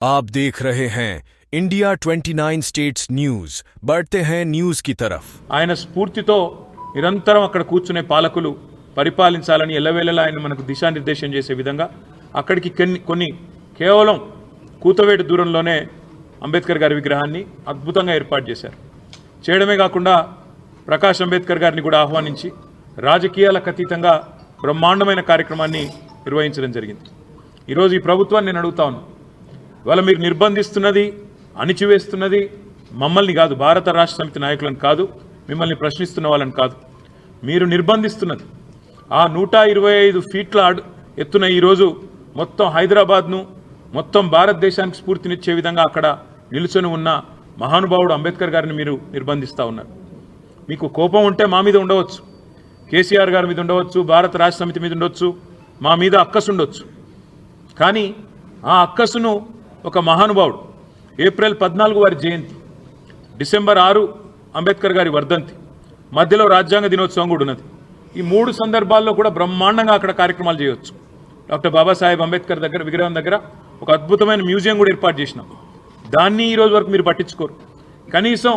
आप देख रहे हैं इंडिया 29 स्टेट्स न्यूज। बढ़ते हैं न्यूज की तरफ। ఆయన స్ఫూర్తితో నిరంతరం అక్కడ కూర్చునే పాలకులు పరిపాలించాలని ఎల్లవేళలా ఆయన మనకు దిశానిర్దేశం చేసే విధంగా అక్కడికి కొన్ని కేవలం కూతవేటు దూరంలోనే అంబేద్కర్ గారి విగ్రహాన్ని అద్భుతంగా ఏర్పాటు చేశారు. చేయడమే కాకుండా ప్రకాష్ అంబేద్కర్ గారిని కూడా ఆహ్వానించి రాజకీయాలకు అతీతంగా బ్రహ్మాండమైన కార్యక్రమాన్ని నిర్వహించడం జరిగింది. ఈరోజు ఈ ప్రభుత్వాన్ని నేను అడుగుతా ఉన్నాను, ఇవాళ మీరు నిర్బంధిస్తున్నది, అణిచివేస్తున్నది మమ్మల్ని కాదు, భారత రాష్ట్ర సమితి నాయకులను కాదు, మిమ్మల్ని ప్రశ్నిస్తున్న వాళ్ళని కాదు, మీరు నిర్బంధిస్తున్నది ఆ 125 ఫీట్ల ఎత్తున ఈరోజు మొత్తం హైదరాబాద్ను, మొత్తం భారతదేశానికి స్ఫూర్తినిచ్చే విధంగా అక్కడ నిలుచొని ఉన్న మహానుభావుడు అంబేద్కర్ గారిని మీరు నిర్బంధిస్తూ ఉన్నారు. మీకు కోపం ఉంటే మా మీద ఉండవచ్చు, కేసీఆర్ గారి మీద ఉండవచ్చు, భారత రాష్ట్ర సమితి మీద ఉండొచ్చు, మా మీద అక్కసు ఉండొచ్చు. కానీ ఆ అక్కసును ఒక మహానుభావుడు ఏప్రిల్ 14 వారి జయంతి, డిసెంబర్ 6 అంబేద్కర్ గారి వర్ధంతి, మధ్యలో రాజ్యాంగ దినోత్సవం కూడా ఉన్నది. ఈ 3 సందర్భాల్లో కూడా బ్రహ్మాండంగా అక్కడ కార్యక్రమాలు చేయవచ్చు. డాక్టర్ బాబాసాహెబ్ అంబేద్కర్ దగ్గర విగ్రహం దగ్గర ఒక అద్భుతమైన మ్యూజియం కూడా ఏర్పాటు చేసినాం. దాన్ని ఈరోజు వరకు మీరు పట్టించుకోరు. కనీసం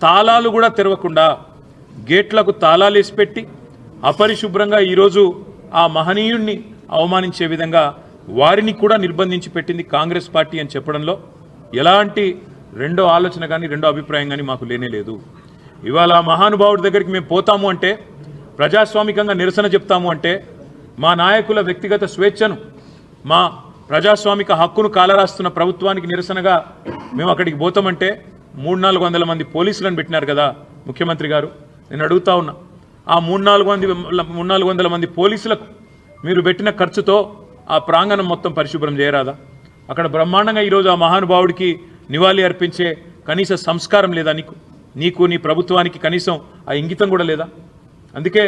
తాళాలు కూడా తెరవకుండా గేట్లకు తాళాలు వేసి పెట్టి అపరిశుభ్రంగా ఈరోజు ఆ మహనీయుణ్ణి అవమానించే విధంగా వారిని కూడా నిర్బంధించి పెట్టింది కాంగ్రెస్ పార్టీ అని చెప్పడంలో ఎలాంటి రెండో ఆలోచన కానీ రెండో అభిప్రాయం కానీ మాకు లేనేలేదు. ఇవాళ మహానుభావుడి దగ్గరికి మేము పోతాము అంటే, ప్రజాస్వామికంగా నిరసన చెప్తాము అంటే, మా నాయకుల వ్యక్తిగత స్వేచ్ఛను, మా ప్రజాస్వామిక హక్కును కాలరాస్తున్న ప్రభుత్వానికి నిరసనగా మేము అక్కడికి పోతామంటే 300-400 మంది పోలీసులను పెట్టినారు కదా ముఖ్యమంత్రి గారు. నేను అడుగుతా ఉన్నా, ఆ 300-400 మంది పోలీసులకు మీరు పెట్టిన ఖర్చుతో ఆ ప్రాంగణం మొత్తం పరిశుభ్రం చేయరాదా? అక్కడ బ్రహ్మాండంగా ఈరోజు ఆ మహానుభావుడికి నివాళి అర్పించే కనీస సంస్కారం లేదా? నీకు నీ ప్రభుత్వానికి కనీసం ఆ ఇంగితం కూడా లేదా? అందుకే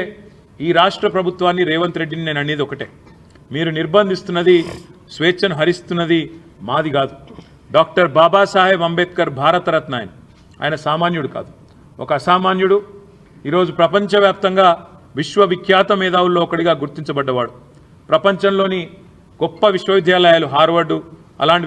ఈ రాష్ట్ర ప్రభుత్వాన్ని, రేవంత్ రెడ్డిని నేను అనేది ఒకటే, మీరు నిర్బంధిస్తున్నది, స్వేచ్ఛను హరిస్తున్నది మాది కాదు. డాక్టర్ బాబాసాహెబ్ అంబేద్కర్ భారతరత్న ఆయన సామాన్యుడు కాదు, ఒక అసామాన్యుడు. ఈరోజు ప్రపంచవ్యాప్తంగా విశ్వవిఖ్యాత మేధావుల్లో ఒకటిగా గుర్తించబడ్డవాడు. ప్రపంచంలోని గొప్ప విశ్వవిద్యాలయాలు, హార్వర్డ్ అలాంటి